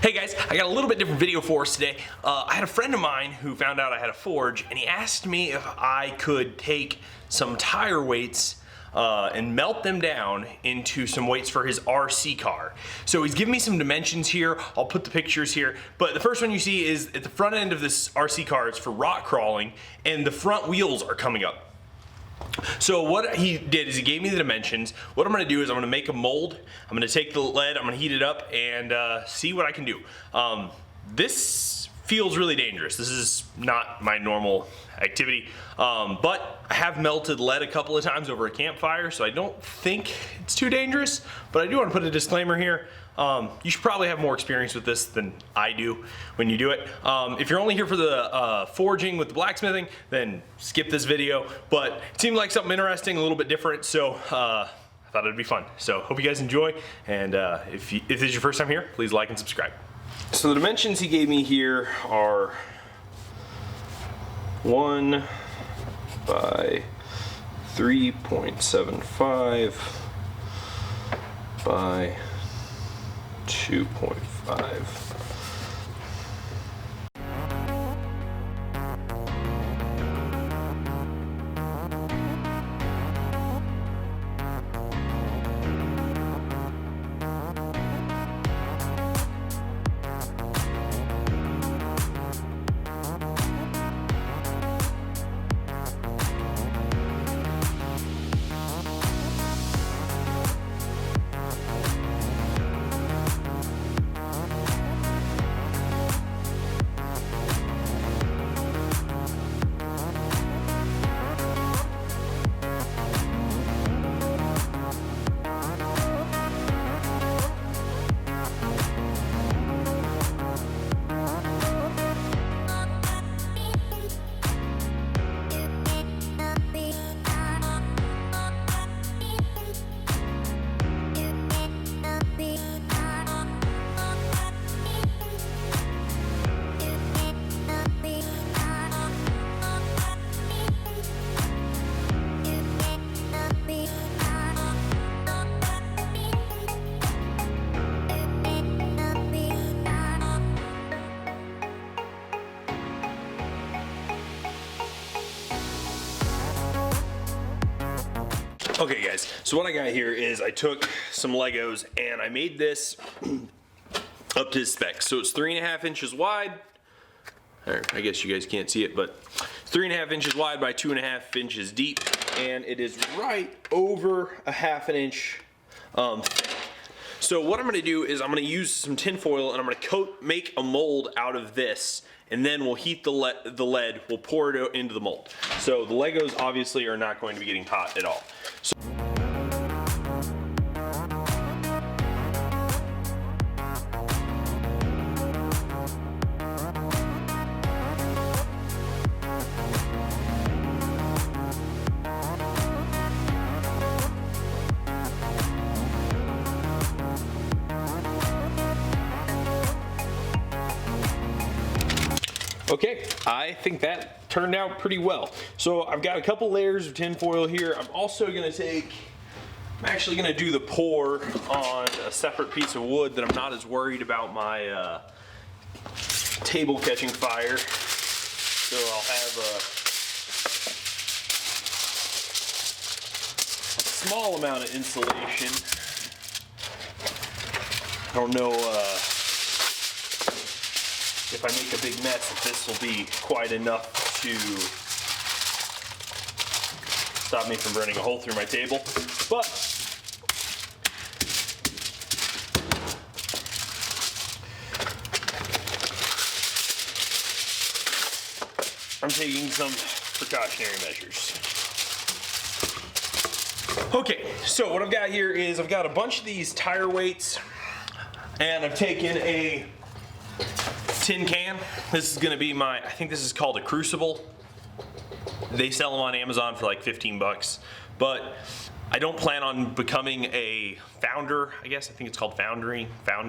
Hey guys, I got a little bit different video for us today. I had a friend of mine who found out I had a forge, and he asked me if I could take some tire weights and melt them down into some weights for his RC car. So he's giving me some dimensions here. I'll put the pictures here. But the first one you see is at the front end of this RC car. It's for rock crawling, and the front wheels are coming up. So what he did is he gave me the dimensions. What I'm going to do is I'm going to make a mold. I'm going to take the lead, I'm going to heat it up and see what I can do. This feels really dangerous. This is not my normal activity, but I have melted lead a couple of times over a campfire, so I don't think it's too dangerous, but I do want to put a disclaimer here. You should probably have more experience with this than I do when you do it. If you're only here for the forging with the blacksmithing, then skip this video, but it seemed like something interesting, a little bit different, so I thought it'd be fun. So hope you guys enjoy, and if this is your first time here, please like and subscribe. So the dimensions he gave me here are 1 by 3.75 by 2.5. Okay guys, so what I got here is I took some Legos and I made this up to spec. So it's 3.5 inches wide. I guess you guys can't see it, but 3.5 inches wide by 2.5 inches deep, and it is right over a 1/2 inch thick. So what I'm going to do is I'm going to use some tin foil and I'm going to make a mold out of this, and then we'll heat the lead, we'll pour it into the mold. So the Legos obviously are not going to be getting hot at all. So okay, I think that turned out pretty well. So I've got a couple layers of tin foil here. I'm actually gonna do the pour on a separate piece of wood that I'm not as worried about my table catching fire. So I'll have a small amount of insulation. I don't know if I make a big mess, if this will be quite enough to stop me from burning a hole through my table, but I'm taking some precautionary measures. Okay, so what I've got here is I've got a bunch of these tire weights, and I've taken a tin can. This is gonna be I think this is called a Crucible. They sell them on Amazon for like 15 bucks, but I don't plan on becoming a founder, I guess. I think it's called founding. I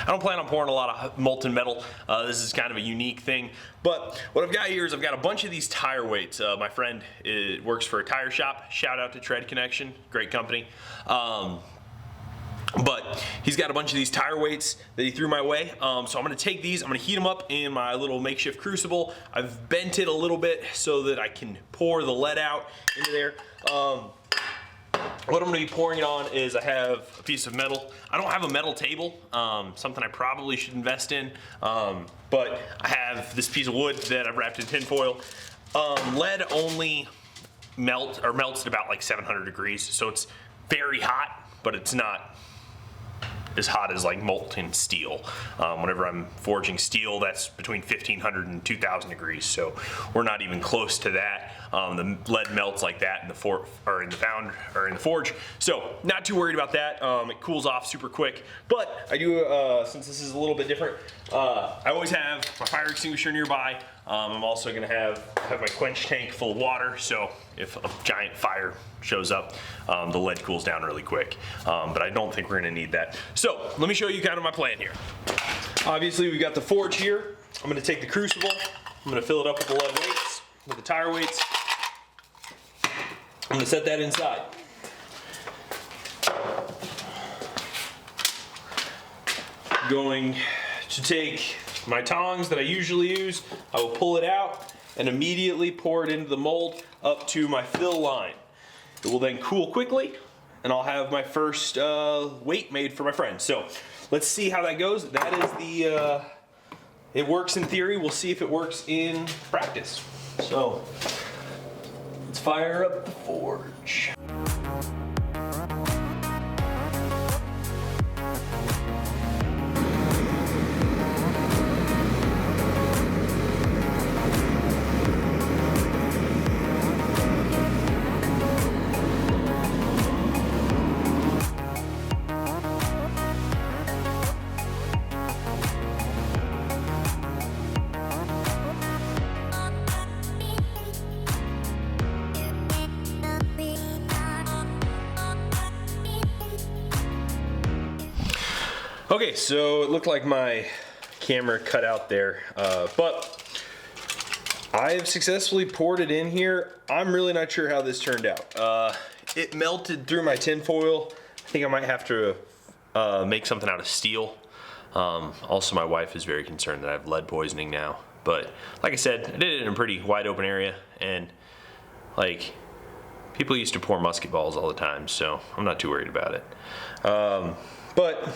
don't plan on pouring a lot of molten metal. This is kind of a unique thing, but what I've got here is I've got a bunch of these tire weights. My friend works for a tire shop. Shout out to Tread Connection, great company. But he's got a bunch of these tire weights that he threw my way. So I'm gonna take these, I'm gonna heat them up in my little makeshift crucible. I've bent it a little bit so that I can pour the lead out into there. What I'm gonna be pouring it on is I have a piece of metal. I don't have a metal table, something I probably should invest in, but I have this piece of wood that I've wrapped in tin foil. Lead only melts at about like 700 degrees, so it's very hot, but it's not as hot as like molten steel. Whenever I'm forging steel, that's between 1500 and 2000 degrees, so we're not even close to that. The lead melts like that in the forge, so not too worried about that. It cools off super quick, but I do, since this is a little bit different, I always have my fire extinguisher nearby. I'm also gonna have my quench tank full of water, so if a giant fire shows up, the lead cools down really quick. But I don't think we're gonna need that. So let me show you kind of my plan here. Obviously we've got the forge here. I'm gonna take the crucible, I'm gonna fill it up with the lead weights, with the tire weights. I'm gonna set that inside. I'm going to take my tongs that I usually use, I will pull it out and immediately pour it into the mold up to my fill line. It will then cool quickly and I'll have my first weight made for my friend. So let's see how that goes. That is the, it works in theory. We'll see if it works in practice. So let's fire up the forge. Okay, so it looked like my camera cut out there, but I have successfully poured it in here. I'm really not sure how this turned out. It melted through my tin foil. I think I might have to make something out of steel. Also, my wife is very concerned that I have lead poisoning now. But like I said, I did it in a pretty wide open area, and like people used to pour musket balls all the time, so I'm not too worried about it. But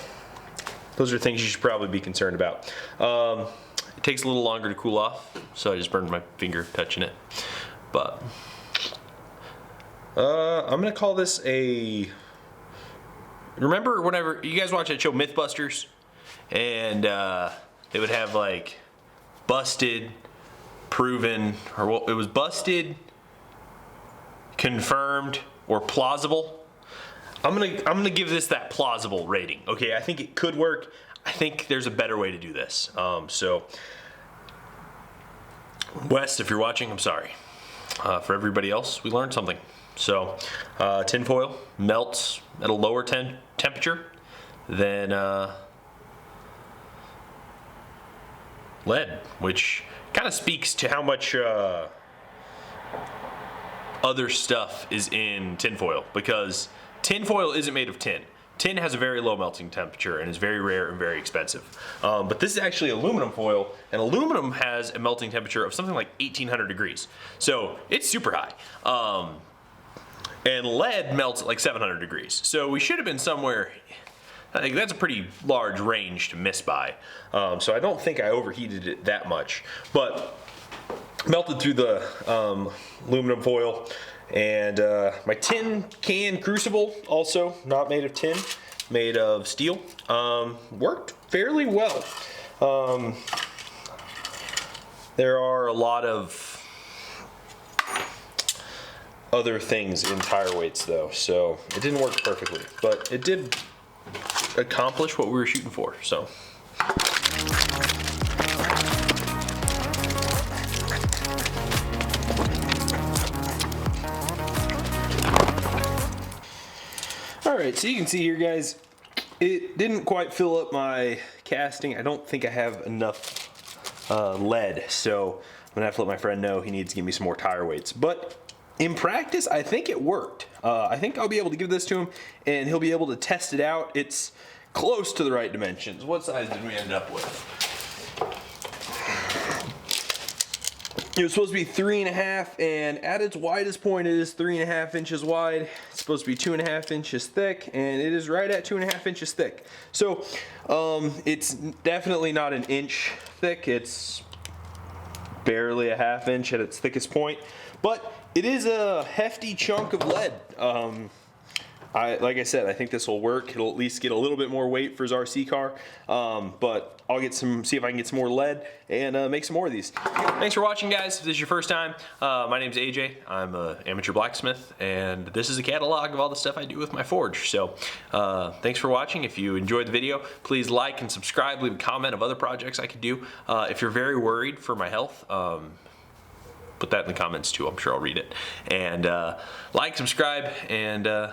those are things you should probably be concerned about. It takes a little longer to cool off, so I just burned my finger touching it. But I'm gonna call this a, remember whenever you guys watch that show Mythbusters, and they would have like busted, proven, or what, it was busted, confirmed, or plausible. I'm gonna give this that plausible rating. Okay, I think it could work. I think there's a better way to do this. So, Wes, if you're watching, I'm sorry. For everybody else, we learned something. So, tinfoil melts at a lower temperature than lead, which kind of speaks to how much other stuff is in tinfoil, because tinfoil isn't made of tin. Tin has a very low melting temperature and is very rare and very expensive. But this is actually aluminum foil, and aluminum has a melting temperature of something like 1800 degrees. So it's super high. And lead melts at like 700 degrees. So we should have been somewhere, I think that's a pretty large range to miss by. So I don't think I overheated it that much, but melted through the aluminum foil. And my tin can crucible, also not made of tin, made of steel, worked fairly well. There are a lot of other things in tire weights though, so it didn't work perfectly, but it did accomplish what we were shooting for, so. Alright, so you can see here, guys, it didn't quite fill up my casting. I don't think I have enough lead, so I'm gonna have to let my friend know he needs to give me some more tire weights. But in practice, I think it worked. I think I'll be able to give this to him, and he'll be able to test it out. It's close to the right dimensions. What size did we end up with? It was supposed to be 3.5, and at its widest point, it is 3.5 inches wide. It's supposed to be 2.5 inches thick, and it is right at 2.5 inches thick. So, it's definitely not an inch thick. It's barely a half inch at its thickest point, but it is a hefty chunk of lead. Like I said, I think this will work. It'll at least get a little bit more weight for his RC car, but I'll see if I can get some more lead and make some more of these. Thanks for watching, guys. If this is your first time, my name's AJ. I'm an amateur blacksmith, and this is a catalog of all the stuff I do with my forge. So thanks for watching. If you enjoyed the video, please like and subscribe. Leave a comment of other projects I could do. If you're very worried for my health, put that in the comments too. I'm sure I'll read it. And like, subscribe, and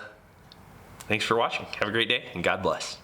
thanks for watching. Have a great day, and God bless.